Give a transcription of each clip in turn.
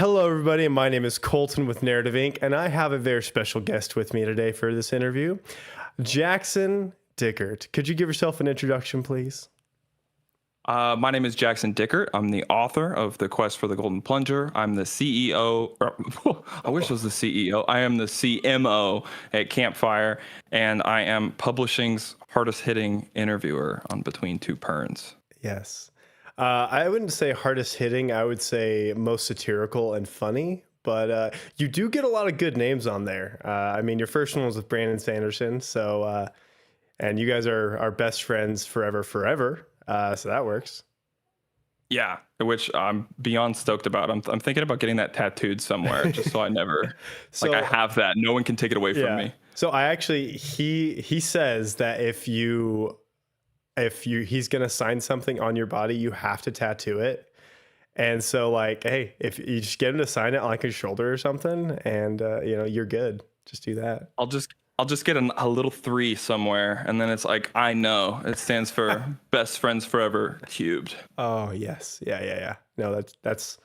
Hello, everybody. My name is Colton with Narrative Inc., and I have a very special guest with me today for this interview, Jackson Dickert. Could you give yourself an introduction, please? My name is Jackson Dickert. I'm the author of The Quest for the Golden Plunger. I'm the CEO. I wish I was the CEO. I am the CMO at Campfire, and I am publishing's hardest hitting interviewer on Between Two Perns. Yes. I wouldn't say hardest hitting. I would say most satirical and funny. But you do get a lot of good names on there. I mean, your first one was with Brandon Sanderson. So, and you guys are best friends forever. So that works. Yeah, which I'm beyond stoked about. I'm thinking about getting that tattooed somewhere just so I never, So, I have that. No one can take it away from me. So I actually, he says that if he's going to sign something on your body, you have to tattoo it. And so like, hey, if you just get him to sign it on like his shoulder or something and, you're good. Just do that. I'll just get a little 3 somewhere, and then it's like, I know it stands for best friends forever cubed. Oh yes. Yeah. No, that's,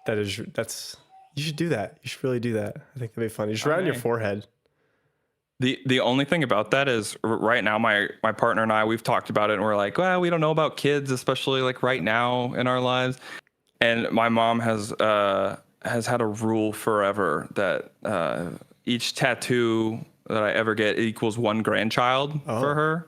you should do that. You should really do that. I think that'd be funny. Just right on your forehead. The only thing about that is right now, my partner and I, we've talked about it and we're like, well, we don't know about kids, especially like right now in our lives. And my mom has had a rule forever that each tattoo that I ever get equals 1 grandchild for her.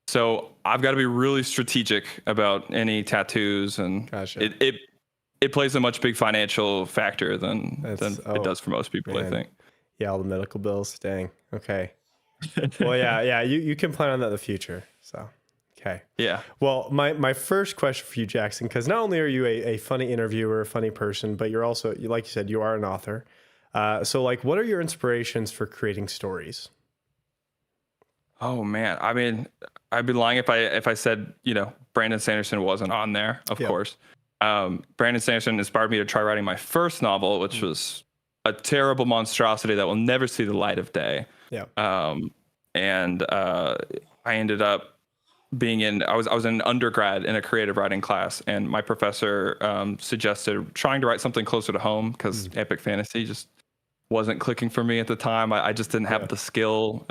So I've got to be really strategic about any tattoos, and Gotcha. it plays a much big financial factor than it does for most people, man. I think. Yeah, all the medical bills. Dang. Okay. Well, yeah. You can plan on that in the future. So, okay. Yeah. Well, my first question for you, Jackson, because not only are you a funny interviewer, a funny person, but you're also, like you said, you are an author. So like, what are your inspirations for creating stories? Oh man, I mean, I'd be lying if I said, Brandon Sanderson wasn't on there. Of course, Brandon Sanderson inspired me to try writing my first novel, which was a terrible monstrosity that will never see the light of day. Yeah. And I ended up I was in undergrad in a creative writing class, and my professor suggested trying to write something closer to home because epic fantasy just wasn't clicking for me at the time. I just didn't have the skill.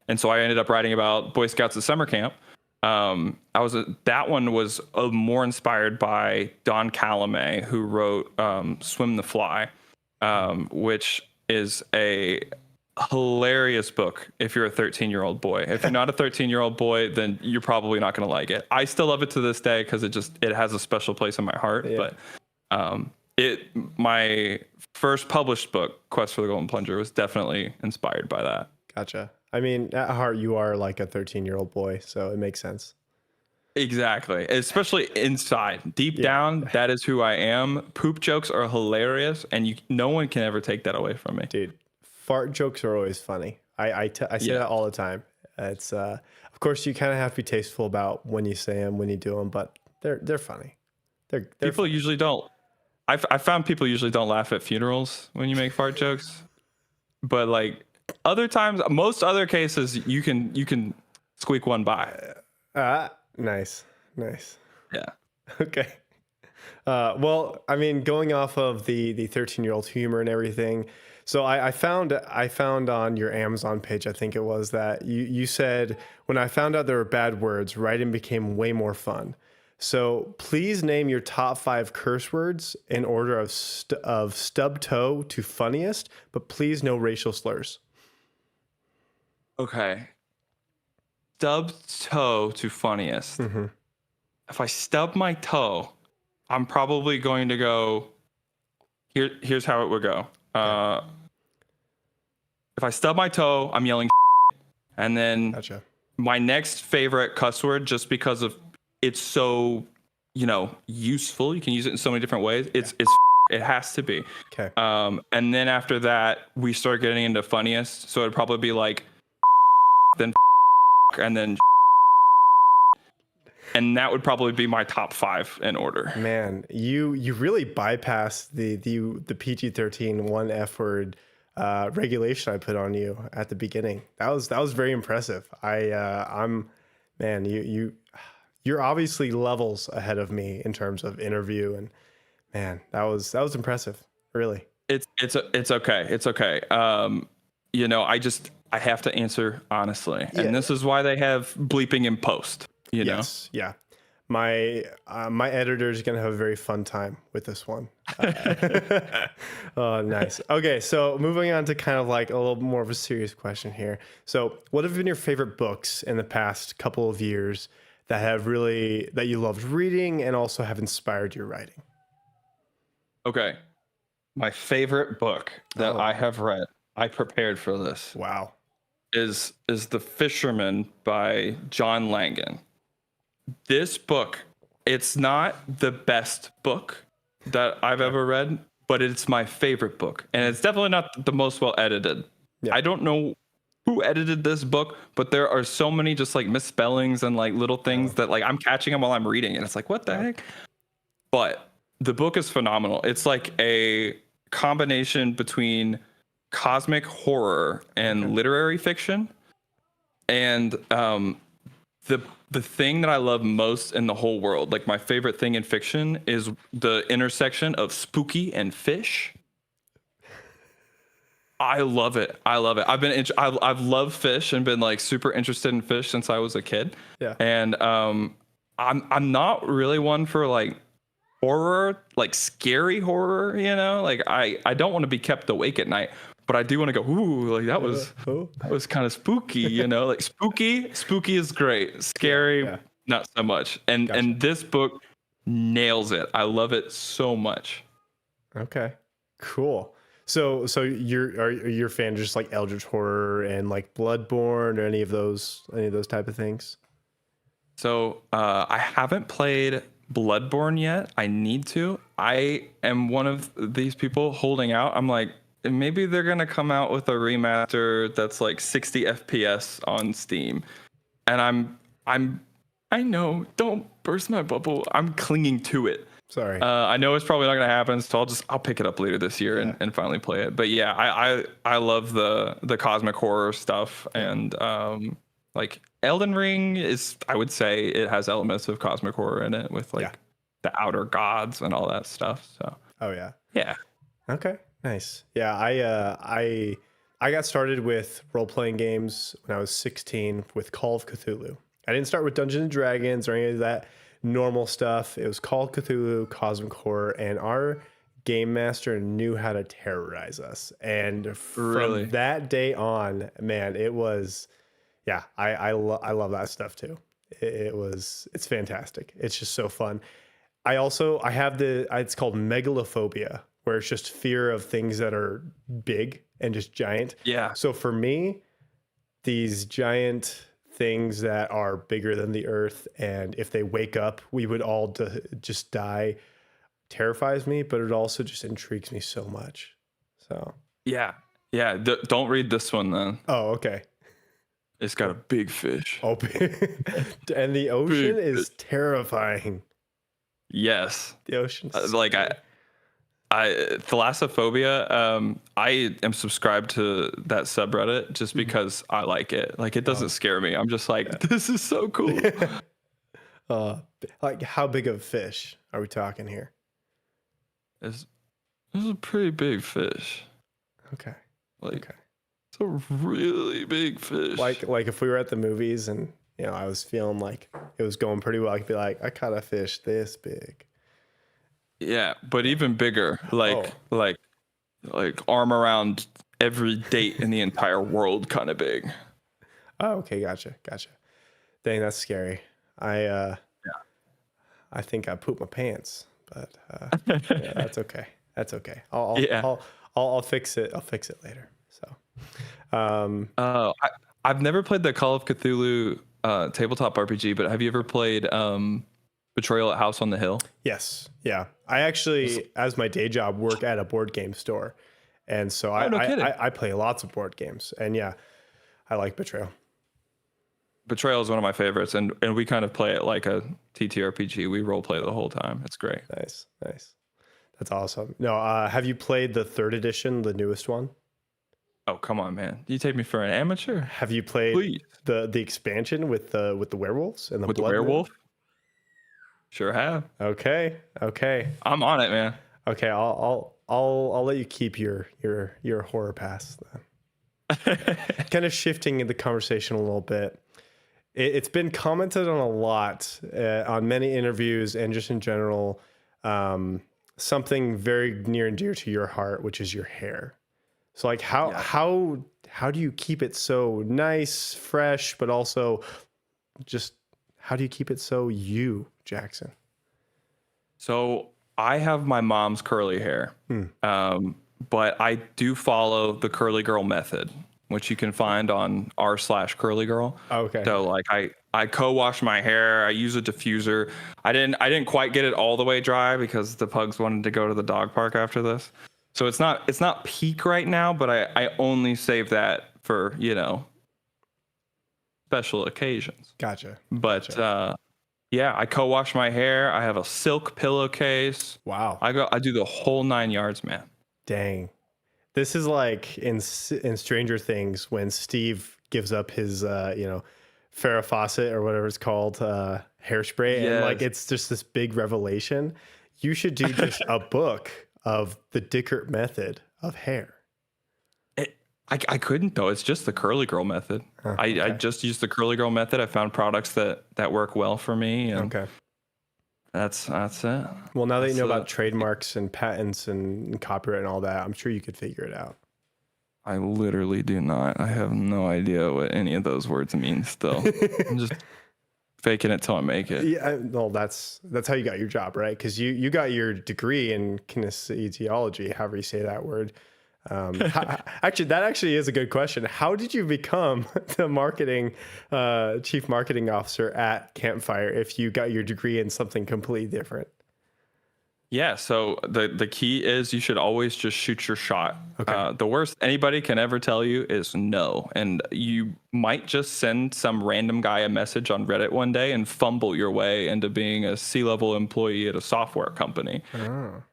And so I ended up writing about Boy Scouts at summer camp. That one was more inspired by Don Calumet, who wrote Swim the Fly, which is a hilarious book if you're a 13-year-old boy. If you're not a 13-year-old boy, then you're probably not going to like it. I still love it to this day because it has a special place in my heart. Yeah. But my first published book, Quest for the Golden Plunger, was definitely inspired by that. Gotcha. I mean, at heart, you are like a 13-year-old boy, so it makes sense. Exactly. Especially inside. Deep down, that is who I am. Poop jokes are hilarious, and no one can ever take that away from me. Dude, fart jokes are always funny. I say that all the time. It's of course, you kind of have to be tasteful about when you say them, when you do them, but they're funny. They're people funny. Usually don't. I found people usually don't laugh at funerals when you make fart jokes, but like other times, most other cases, you can squeak one by. Nice. Yeah. Okay. Well, I mean, going off of the 13-year-old humor and everything, so I found on your Amazon page, I think it was, that you said, when I found out there were bad words, writing became way more fun. So please name your top 5 curse words in order of stub toe to funniest, but please no racial slurs. Okay. Stub toe to funniest. Mm-hmm. If I stub my toe, I'm probably going to go. Here's how it would go. If I stub my toe, I'm yelling, and then my next favorite cuss word, just because of it's so useful. You can use it in so many different ways. It's it has to be. Okay. And then after that, we start getting into funniest. So it'd probably be like then and then. And that would probably be my top 5 in order. Man, you really bypassed the PG-13 one F word regulation I put on you at the beginning. That was very impressive. You're obviously levels ahead of me in terms of interview and Man, that was impressive. Really. It's okay. It's okay. You know, I have to answer honestly, and Yeah. this is why they have bleeping in post. You know. Yes. Yeah. My editor's gonna have a very fun time with this one. Oh, nice. Okay, so moving on to kind of like a little more of a serious question here. So, what have been your favorite books in the past couple of years that have really that you loved reading and also have inspired your writing? Okay. My favorite book that Oh, I have read, I prepared for this, wow. is The Fisherman by John Langan. This book, it's not the best book that I've Okay. ever read, but it's my favorite book. And it's definitely not the most well edited. Yeah. I don't know who edited this book, but there are so many just like misspellings and like little things Oh, that like I'm catching them while I'm reading, and it's like, what the wow. heck? But the book is phenomenal. It's like a combination between cosmic horror Okay. and literary fiction. And the thing that I love most in the whole world, like my favorite thing in fiction, is the intersection of spooky and fish. I love it. I love it. I've loved fish and been like super interested in fish since I was a kid. Yeah. And I'm not really one for like horror, like scary horror, you know? Like I don't want to be kept awake at night, but I do want to go, ooh, like Oh. that was kind of spooky, you know? Like spooky is great. Yeah. Scary, Yeah. not so much. Gotcha. And this book nails it. I love it so much. Okay. Cool. So are you a fan of just like Eldritch horror and like Bloodborne or any of those type of things? So I haven't played Bloodborne yet. I need to. I am one of these people holding out. I'm like, maybe they're gonna come out with a remaster that's like 60 FPS on Steam, and I know. Don't burst my bubble. I'm clinging to it. Sorry. I know it's probably not gonna happen, so I'll pick it up later this year Yeah. and finally play it. But yeah, I love the cosmic horror stuff, Yeah. and like Elden Ring is, I would say it has elements of cosmic horror in it with Yeah. like the outer gods and all that stuff. So Oh yeah. yeah. Okay. Nice. Yeah, I got started with role-playing games when I was 16 with Call of Cthulhu. I didn't start with Dungeons and Dragons or any of that normal stuff. It was Call of Cthulhu, Cosmic Horror, and our game master knew how to terrorize us. And from Really? that day on, man, it was yeah, I love that stuff too. It's fantastic. It's just so fun. I have it's called megalophobia, where it's just fear of things that are big and just giant. Yeah. So for me, these giant things that are bigger than the earth, and if they wake up, we would all just die, terrifies me, but it also just intrigues me so much. So, Yeah. Yeah. Don't read this one then. oh, okay. It's got a big fish. Oh, and the ocean Big is terrifying. Yes. The ocean. Like I thalassophobia. I am subscribed to that subreddit just because I like it. Like it doesn't scare me. I'm just like, this is so cool. uh, like how big of a fish are we talking here? It's a pretty big fish. Okay. Like Okay. it's a really big fish. Like if we were at the movies and I was feeling like it was going pretty well, I could be like, I caught a fish this big. yeah, but even bigger. Oh. Like arm around every date in the entire world kind of big. Oh, okay, gotcha. Dang, that's scary. I I think I pooped my pants, but yeah, that's okay. That's okay. Yeah. I'll fix it. I'll fix it later. So, I've never played the Call of Cthulhu tabletop RPG, but have you ever played Betrayal at House on the Hill? yes, yeah. I actually, as my day job, work at a board game store, and so Oh, no kidding. I play lots of board games, and yeah, I like Betrayal. Betrayal is one of my favorites, and we kind of play it like a TTRPG. We role play the whole time. It's great. Nice. That's awesome. No, have you played the third edition, the newest one? Oh, come on, man. You take me for an amateur? Have you played Please. the expansion with the werewolves and the With the blood moon? werewolf? Sure have. Okay. I'm on it, man. Okay, I'll let you keep your horror pass then. Kind of shifting the conversation a little bit. It's been commented on a lot on many interviews and just in general. Something very near and dear to your heart, which is your hair. So like Yeah. how do you keep it so nice, fresh, but also just how do you keep it so you, Jackson? So I have my mom's curly hair, but I do follow the curly girl method, which you can find on r/curly girl. Okay. So like I co-wash my hair. I use a diffuser. I didn't quite get it all the way dry because the pugs wanted to go to the dog park after this. So it's not peak right now, but I only save that for, special occasions. Gotcha. But yeah, I co-wash my hair. I have a silk pillowcase. Wow. I do the whole 9 yards, man. Dang. This is like in Stranger Things when Steve gives up his Farrah Fawcett or whatever it's called hairspray, and like Yes. it's just this big revelation. You should do just a book of the Dickert method of hair. I couldn't though. It's just the curly girl method. I Okay. just use the curly girl method. I found products that work well for me, and Okay. that's it. Well, now that you That's know it. about trademarks and patents and copyright and all that, I'm sure you could figure it out. I literally do not. I have no idea what any of those words mean still. I'm just faking it till I make it. Yeah, well, that's how you got your job, right? Because you got your degree in kinesiology, however you say that word. Actually, that actually is a good question. How did you become the chief marketing officer at Campfire if you got your degree in something completely different? Yeah, so the key is you should always just shoot your shot. Okay. The worst anybody can ever tell you is no. And you might just send some random guy a message on Reddit one day and fumble your way into being a C-level employee at a software company. Oh.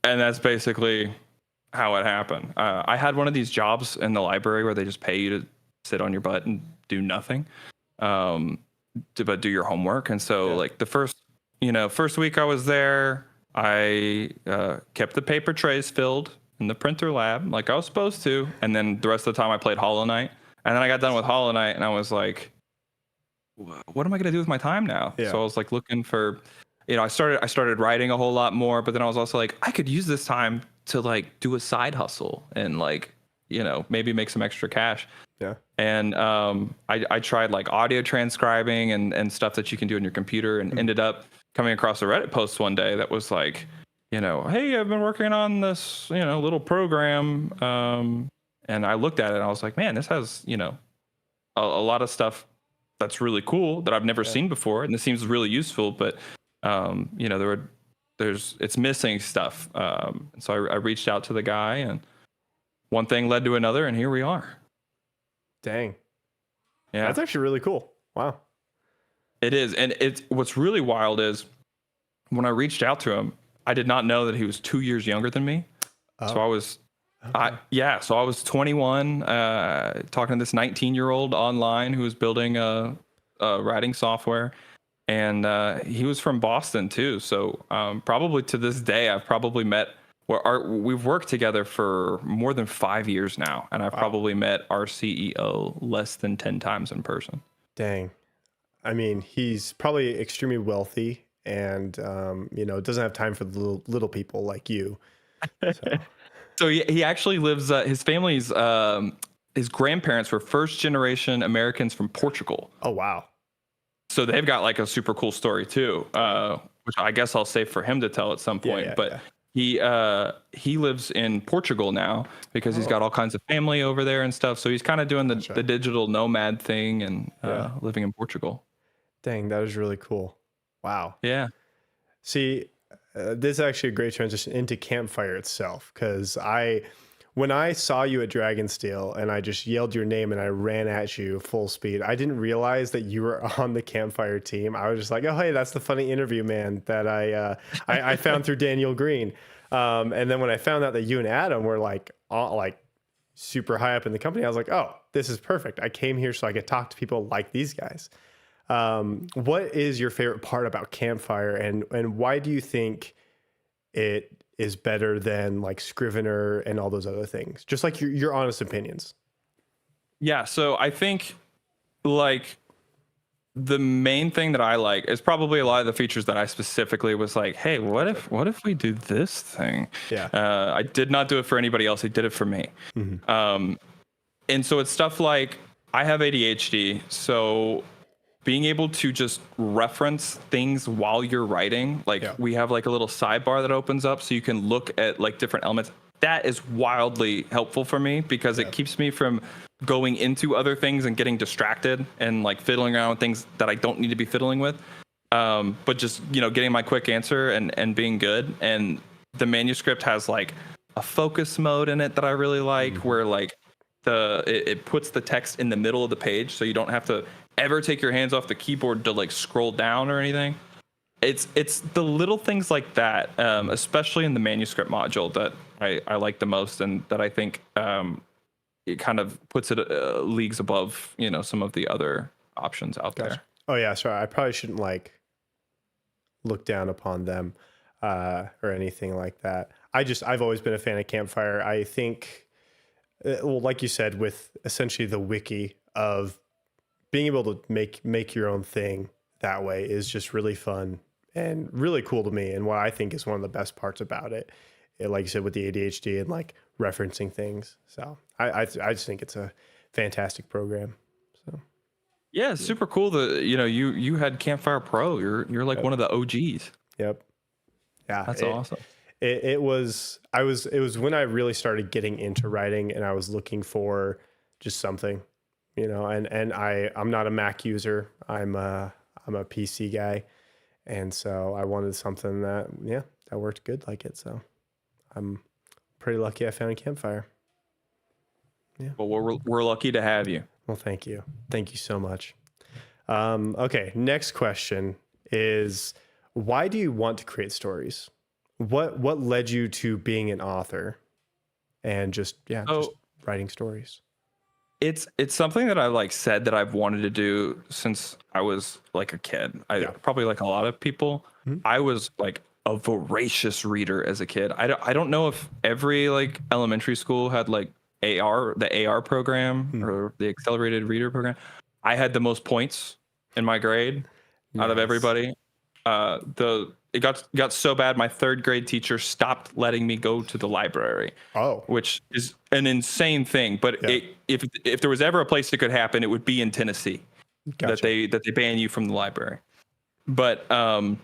And that's basically how it happened. I had one of these jobs in the library where they just pay you to sit on your butt and do nothing, but do your homework. And so, Yeah. like the first week I was there, I kept the paper trays filled in the printer lab like I was supposed to, and then the rest of the time I played Hollow Knight. And then I got done with Hollow Knight, and I was like, "What am I gonna do with my time now?" Yeah. So I was like looking for, I started writing a whole lot more, but then I was also like, I could use this time to like do a side hustle and like, maybe make some extra cash. Yeah. And I tried like audio transcribing and stuff that you can do on your computer, and ended up coming across a Reddit post one day that was like, hey, I've been working on this, little program. And I looked at it and I was like, man, this has, a lot of stuff that's really cool that I've never seen before. And this seems really useful, but, it's missing stuff. And so I reached out to the guy, and one thing led to another, and here we are. Dang. Yeah. That's actually really cool. Wow. It is. And what's really wild is when I reached out to him, I did not know that he was 2 years younger than me. Oh. So I was, Okay. so I was 21, talking to this 19-year-old online who was building a writing software. And he was from Boston too. So probably to this day, I've probably met, we've worked together for more than 5 years now. And I've probably met our CEO less than 10 times in person. Dang. I mean, he's probably extremely wealthy and, doesn't have time for the little people like you. So he actually lives, his family's, his grandparents were first generation Americans from Portugal. Oh, wow. So they've got like a super cool story too, which I guess I'll save for him to tell at some point. But he lives in Portugal now because he's got all kinds of family over there and stuff. So he's kind of doing the digital nomad thing and living in Portugal. Dang, that is really cool. Wow. Yeah. See, this is actually a great transition into Campfire itself, because when I saw you at Dragonsteel and I just yelled your name and I ran at you full speed, I didn't realize that you were on the Campfire team. I was just like, oh, hey, that's the funny interview man that I found through Daniel Green. And then when I found out that you and Adam were like super high up in the company, I was like, oh, this is perfect. I came here so I could talk to people like these guys. What is your favorite part about Campfire, and why do you think it is better than like Scrivener and all those other things? Just like your honest opinions. Yeah, so I think like the main thing that I like is probably a lot of the features that I specifically was like, hey, what if we do this thing? Yeah. I did not do it for anybody else. I did it for me. And so it's stuff like I have ADHD, so being able to just reference things while you're writing, like we have like a little sidebar that opens up so you can look at like different elements. That is wildly helpful for me because it keeps me from going into other things and getting distracted and like fiddling around with things that I don't need to be fiddling with. But just, getting my quick answer and being good. And the manuscript has like a focus mode in it that I really like, where like it puts the text in the middle of the page, so you don't have to ever take your hands off the keyboard to like scroll down or anything. It's the little things like that, especially in the manuscript module, that I like the most, and that I think it kind of puts it leagues above some of the other options out there. Oh yeah, sorry. I probably shouldn't like look down upon them or anything like that. I've always been a fan of Campfire. I think, well, like you said, with essentially the wiki of being able to make your own thing that way is just really fun and really cool to me. And what I think is one of the best parts about it, like you said, with the ADHD and like referencing things. So I just think it's a fantastic program. So yeah, it's super cool that you had Campfire Pro. You're like one of the OGs. Yep. Yeah, that's awesome. It was when I really started getting into writing, and I was looking for just something, and I'm not a Mac user. I'm a PC guy. And so I wanted something that worked good like it. So I'm pretty lucky I found Campfire. Yeah. Well, we're lucky to have you. Well, thank you. Thank you so much. Okay. Next question is, why do you want to create stories? What led you to being an author and just writing stories? It's something that I like said that I've wanted to do since I was like a kid. Probably like a lot of people. I was like a voracious reader as a kid. I don't know if every like elementary school had like the AR program or the accelerated reader program. I had the most points in my grade out of everybody. It got so bad, my third grade teacher stopped letting me go to the library. Oh, which is an insane thing. But if there was ever a place it could happen, it would be in Tennessee. Gotcha. that they ban you from the library. But I've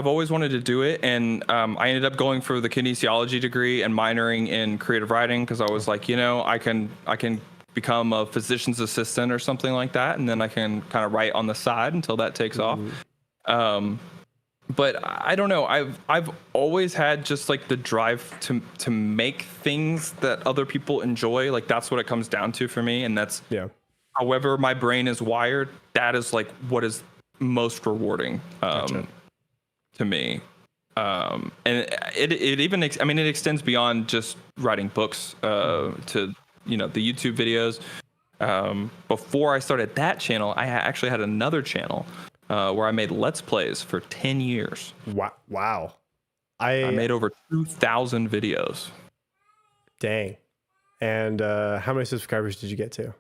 always wanted to do it, and I ended up going for the kinesiology degree and minoring in creative writing because I was like, I can become a physician's assistant or something like that, and then I can kind of write on the side until that takes off. But I don't know. I've always had just like the drive to make things that other people enjoy. Like that's what it comes down to for me, and that's however my brain is wired. That is like what is most rewarding to me. And it even it extends beyond just writing books to the YouTube videos. Before I started that channel, I actually had another channel where I made Let's Plays for 10 years. Wow. I made over 2,000 videos. Dang. And how many subscribers did you get to?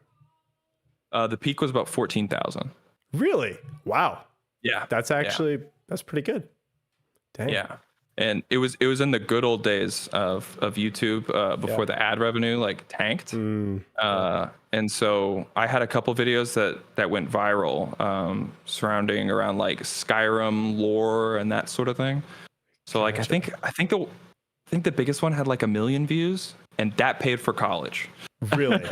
The peak was about 14,000. Really? Wow. Yeah. That's pretty good. Dang. Yeah. And it was in the good old days of YouTube before the ad revenue like tanked. And so I had a couple videos that went viral surrounding around like Skyrim lore and that sort of thing. So like I think the biggest one had like 1 million views, and that paid for college. Really?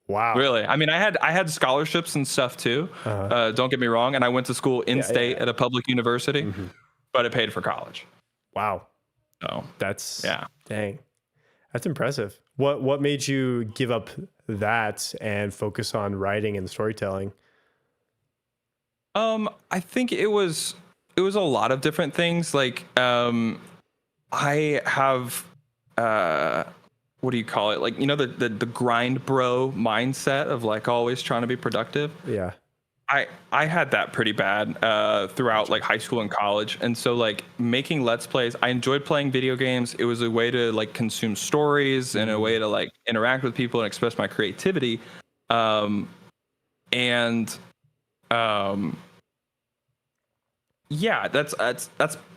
Wow. Really? I mean, I had scholarships and stuff too. Don't get me wrong, and I went to school in state at a public university, but it paid for college. Wow. So that's dang. That's impressive. What made you give up that and focus on writing and storytelling? I think it was a lot of different things. Like I have what do you call it? Like the grind bro mindset of like always trying to be productive. Yeah. I had that pretty bad throughout like high school and college, and so like making let's plays, I enjoyed playing video games. It was a way to like consume stories and a way to like interact with people and express my creativity. um and um yeah, that's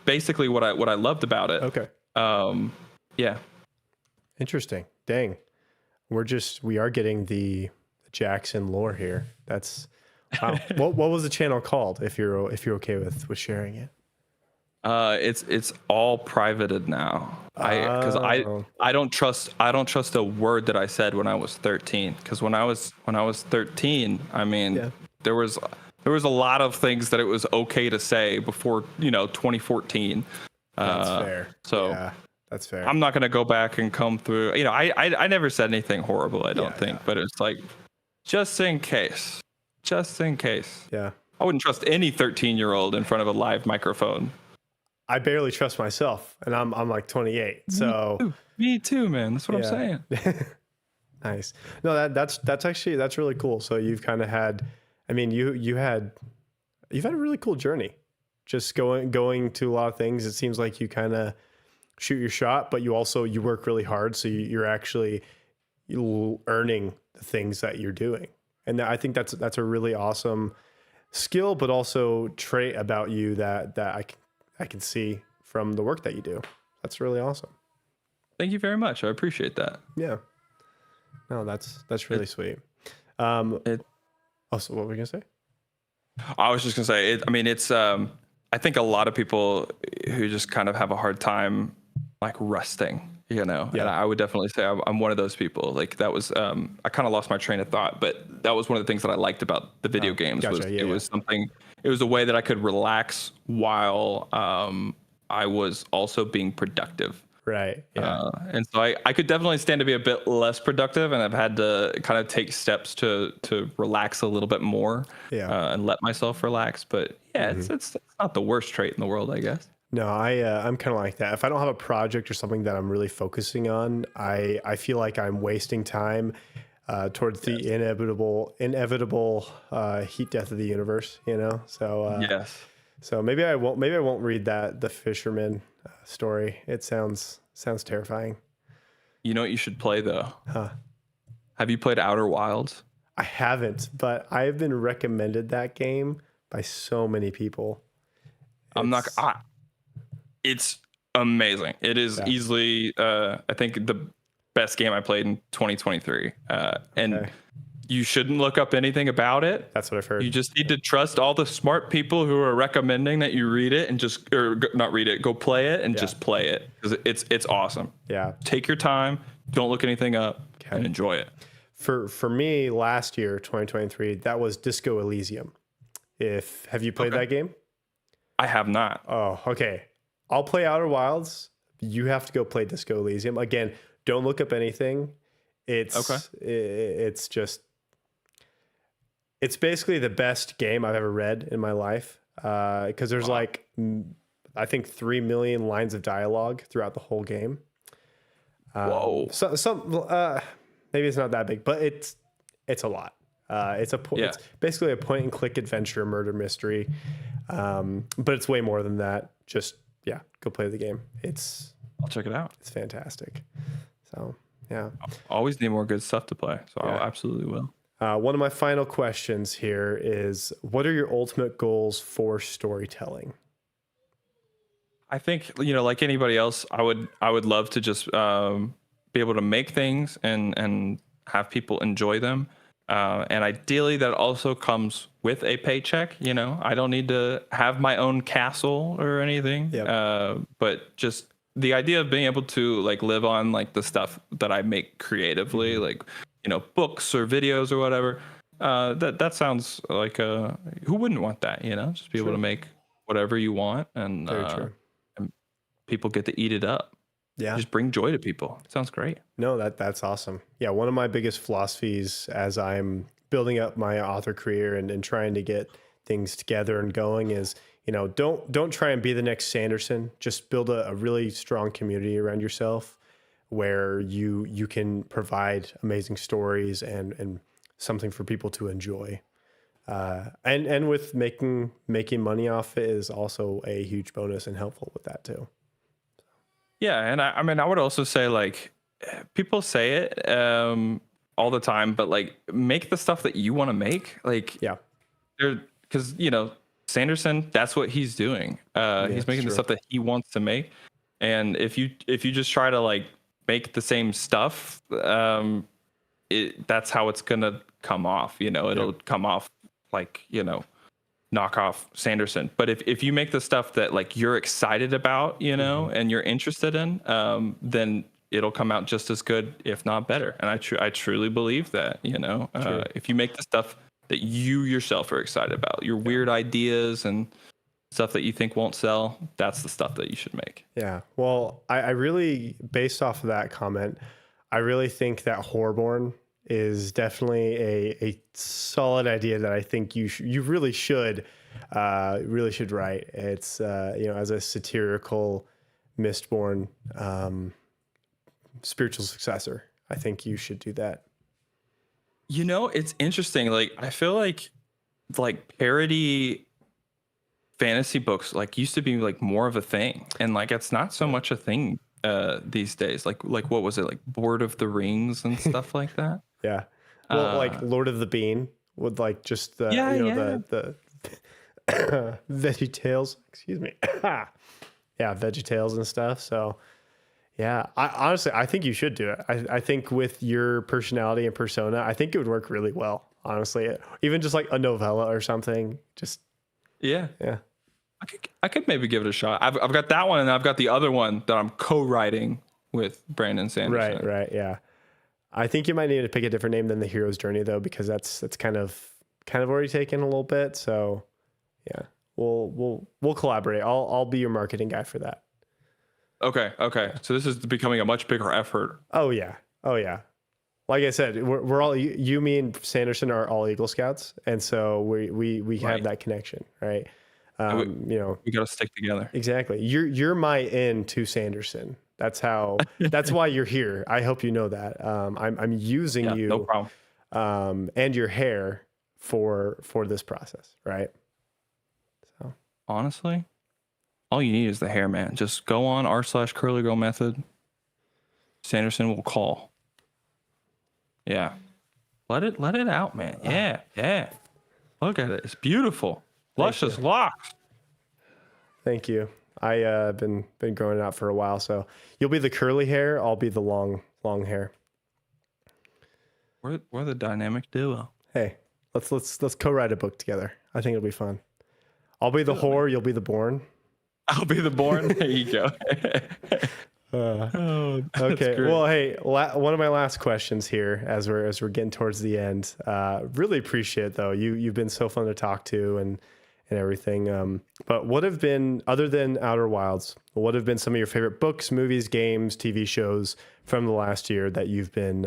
basically what I loved about it. Okay. um yeah. Interesting. Dang. We are getting the Jackson lore here. That's wow. What was the channel called if you're okay with sharing it? It's all privated now. Because Oh, I don't trust a word that I said when I was 13. Because when I was 13, I mean, yeah. there was a lot of things that it was okay to say before 2014. That's fair. So Yeah, that's fair. I'm not gonna go back and come through. I never said anything horrible, I don't think, yeah. but it's like just in case, just in case. Yeah. I wouldn't trust any 13-year-old in front of a live microphone. I barely trust myself, and I'm like 28. So Me too, man. That's what I'm saying. Nice. No, that's actually that's really cool. So you've kind of had, I mean, you've had a really cool journey. Just going to a lot of things. It seems like you kind of shoot your shot, but you work really hard. So you're actually earning the things that you're doing, and I think that's a really awesome skill, but also trait about you that I can see from the work that you do. That's really awesome. Thank you very much. I appreciate that. Yeah. No, that's really sweet. Also, what were we gonna say? I was just gonna say, I mean, it's I think a lot of people who just kind of have a hard time like resting, and I would definitely say I'm one of those people. Like that was I kind of lost my train of thought, but that was one of the things that I liked about the video games. Gotcha. Was Yeah, it was something, it was a way that I could relax while I was also being productive. Right. Yeah. And so I could definitely stand to be a bit less productive, and I've had to kind of take steps to relax a little bit more, and let myself relax. But yeah, it's not the worst trait in the world, I guess. No, I'm kind of like that. If I don't have a project or something that I'm really focusing on, I feel like I'm wasting time towards the inevitable heat death of the universe. So Yes. so maybe I won't read the fisherman story. It sounds terrifying. You know what you should play though? Huh. Have you played Outer Wilds? I haven't, but I've been recommended that game by so many people. It's amazing. It is easily, I think, the best game I played in 2023. And you shouldn't look up anything about it. That's what I've heard. You just need to trust all the smart people who are recommending that you read it and not read it, go play it and just play it. Because it's awesome. Yeah. Take your time. Don't look anything up and enjoy it. For me, last year, 2023, that was Disco Elysium. Have you played that game? I have not. Oh, okay. I'll play Outer Wilds. You have to go play Disco Elysium. Again, don't look up anything. It's basically the best game I've ever read in my life. Because there's like, I think 3 million lines of dialogue throughout the whole game. Whoa. Maybe it's not that big, but it's a lot. It's basically a point and click adventure murder mystery. But it's way more than that. Just go play the game. I'll check it out. It's fantastic. So yeah. Always need more good stuff to play. So I absolutely will. One of my final questions here is, what are your ultimate goals for storytelling? I think, like anybody else, I would love to just be able to make things and have people enjoy them. And ideally that also comes with a paycheck. I don't need to have my own castle or anything. Yep. But just the idea of being able to like live on like the stuff that I make creatively, like, books or videos or whatever. That sounds like who wouldn't want that, just be able to make whatever you want and people get to eat it up. Yeah. Just bring joy to people. It sounds great. No, that's awesome. Yeah. One of my biggest philosophies as I'm building up my author career and trying to get things together and going is, don't try and be the next Sanderson. Just build a really strong community around yourself where you can provide amazing stories and something for people to enjoy. And with making money off it is also a huge bonus and helpful with that too. Yeah, and I mean, I would also say like people say it all the time, but like make the stuff that you want to make. Like Yeah, there, because Sanderson, that's what he's doing. yeah, He's it's making the true. stuff that he wants to make, and if you just try to like make the same stuff, that's how it's gonna come off. It'll Yep. come off like knock off Sanderson. But if you make the stuff that like you're excited about, Hmm. and you're interested in, then it'll come out just as good, if not better. And I truly believe that, True. if you make the stuff that you yourself are excited about, your Yeah. weird ideas and stuff that you think won't sell, that's the stuff that you should make. Yeah. Well, I really, based off of that comment, I really think that Horborn is definitely a solid idea that I think you really should write. It's as a satirical Mistborn spiritual successor. I think you should do that. It's interesting. Like I feel like parody fantasy books like used to be like more of a thing, and like it's not so much a thing these days. Like what was it, like Board of the Rings and stuff like that? Yeah. Well, like uh Lord of the Bean would like just the yeah, yeah. the Veggie Tales. Excuse me. Yeah, Veggie Tales and stuff. So yeah, I honestly I think you should do it. I think with your personality and persona, I think it would work really well. Honestly, even just like a novella or something. Just Yeah, yeah. I could maybe give it a shot. I've got that one, and I've got the other one that I'm co-writing with Brandon Right, Sanderson. right, yeah. I think you might need to pick a different name than the hero's journey though, because that's kind of already taken a little bit. So yeah, we'll collaborate. I'll be your marketing guy for that. Okay. So this is becoming a much bigger effort. Oh yeah, oh yeah. Like I said, we're all you, me, and Sanderson are all Eagle Scouts, and so we have Right. that connection, right? And we got to stick together. Exactly. You're my in to Sanderson. That's why you're here. I hope you know that. I'm using Yeah, no you problem. and your hair for this process, right? So Honestly, all you need is the hair, man. Just go on r/curly girl method. Sanderson will call. Yeah. Let it out, man. Yeah. Look at it. It's beautiful. thank you, Luscious locks. thank you. I been growing it out for a while, so you'll be the curly hair. I'll be the long hair. We're the dynamic duo. Hey, let's co-write a book together. I think it'll be fun. I'll be the whore. You'll be the born. I'll be the born. There you go. Oh, that's Okay. great. Well, hey, one of my last questions here, as we're getting towards the end. Really appreciate it, though. You've been so fun to talk to and everything. But what have been, other than Outer Wilds, what have been some of your favorite books, movies, games, TV shows from the last year that you've been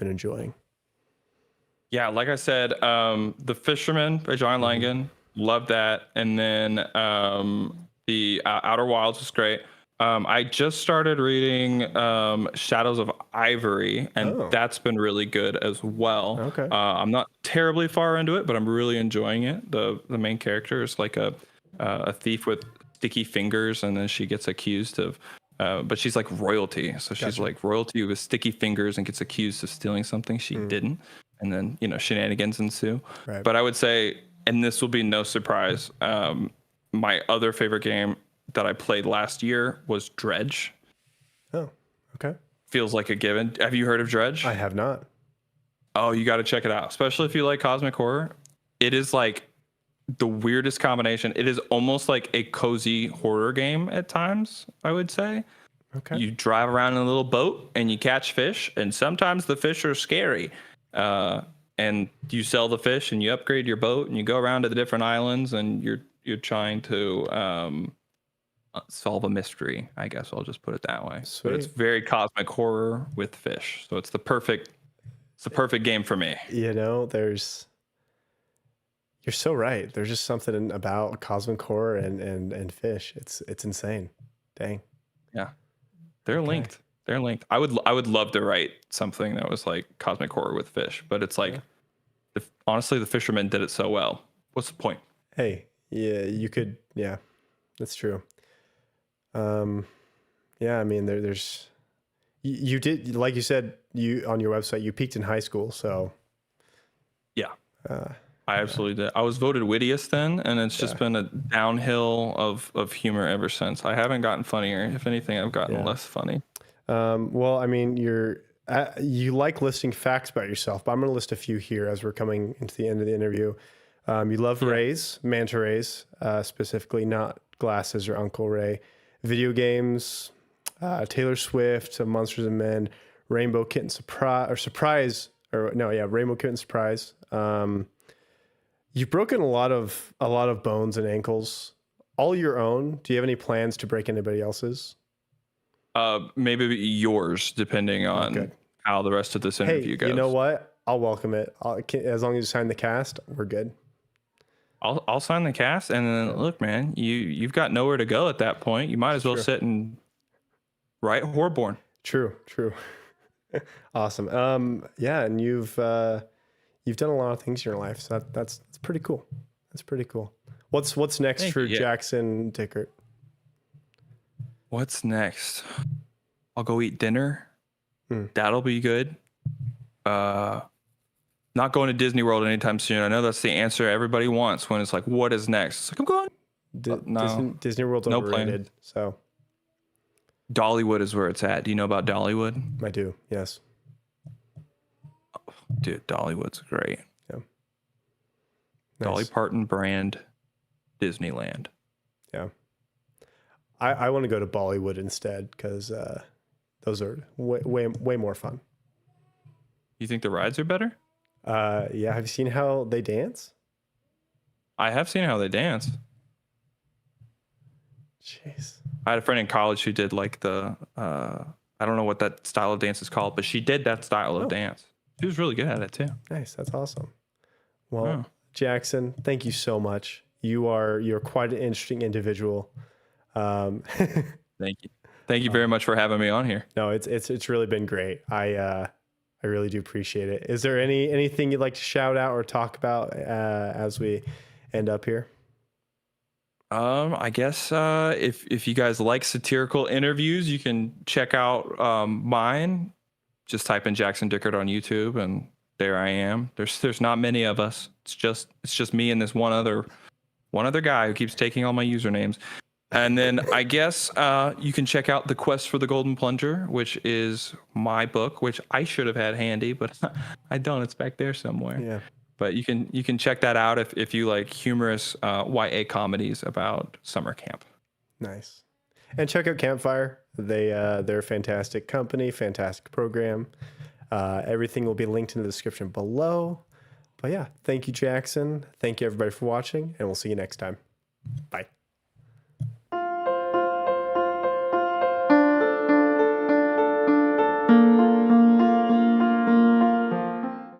enjoying? Yeah, like I said, The Fisherman by John Hmm. Langan, love that. And then the Outer Wilds was great. I just started reading Shadows of Ivory, and Oh, that's been really good as well. okay. I'm not terribly far into it, but I'm really enjoying it. The main character is like a thief with sticky fingers, and then she gets accused of. But she's like royalty, so she's Gotcha. like royalty with sticky fingers and gets accused of stealing something she Mm, didn't, and then shenanigans ensue. right. But I would say, and this will be no surprise, my other favorite game that I played last year was Dredge. Oh, okay. Feels like a given. Have you heard of Dredge? I have not. Oh, you got to check it out, especially if you like cosmic horror. It is like the weirdest combination. It is almost like a cozy horror game at times, I would say. Okay. You drive around in a little boat and you catch fish, and sometimes the fish are scary. And you sell the fish and you upgrade your boat and you go around to the different islands and you're trying to solve a mystery. I guess I'll just put it that way. But it's Sweet. very cosmic horror with fish, so it's the perfect game for me. There's you're so right. There's just something about cosmic horror and fish. It's insane. Dang. Yeah, they're Okay. linked. I would love to write something that was like cosmic horror with fish, but it's like Yeah. honestly, the fishermen did it so well. What's the point? Hey, yeah, you could, yeah, that's true. Um, yeah, I mean, there's, you did, like you said, you on your website, you peaked in high school. So, Yeah, uh, I absolutely did. I was voted wittiest then, and it's just yeah, been a downhill of humor ever since. I haven't gotten funnier. If anything, I've gotten yeah. less funny. Well, I mean, you like listing facts about yourself, but I'm going to list a few here as we're coming into the end of the interview. You love Yeah. rays, manta rays, specifically, not glasses or Uncle Ray. Video games, Taylor Swift, Monsters and Men, Rainbow Kitten Surprise, or no, yeah, Rainbow Kitten Surprise. You've broken a lot of bones and ankles, all your own. Do you have any plans to break anybody else's? Maybe yours, depending Oh, good. on how the rest of this Hey, interview goes. you know what? I'll welcome it. As long as you sign the cast, we're good. I'll sign the cast, and then look, man, you've got nowhere to go at that point. You might as well True. sit and write Horborn. True. Awesome. Yeah, and you've done a lot of things in your life, so that's pretty cool. That's pretty cool. What's next Thank for you. Yeah. Jackson Dickert? What's next? I'll go eat dinner. Hmm. That'll be good. Not going to Disney World anytime soon. I know that's the answer everybody wants when it's like, what is next? It's like, I'm going. No, Disney World's no overrated. plan. So Dollywood is where it's at. Do you know about Dollywood? I do. Yes. Dude, Dollywood's great. Yeah. Dolly Nice. Parton brand Disneyland. Yeah. I want to go to Bollywood instead because those are way more fun. You think the rides are better? Yeah. Have you seen how they dance? I have seen how they dance. Jeez. I had a friend in college who did like the I don't know what that style of dance is called, but she did that style of dance. She was really good at it too. Nice. That's awesome. Well, Jackson, thank you so much. You're quite an interesting individual. Thank you. Thank you very much for having me on here. No, it's really been great. I really do appreciate it. Is there anything you'd like to shout out or talk about as we end up here? I guess if you guys like satirical interviews, you can check out mine. Just type in Jackson Dickert on YouTube, and there I am. There's not many of us. It's just me and this one other guy who keeps taking all my usernames. And then I guess you can check out The Quest for the Golden Plunger, which is my book, which I should have had handy, but I don't. It's back there somewhere. Yeah. But you can check that out if you like humorous YA comedies about summer camp. Nice. And check out Campfire. They're a fantastic company, fantastic program. Everything will be linked in the description below. But yeah, thank you, Jackson. Thank you, everybody, for watching, and we'll see you next time. Bye.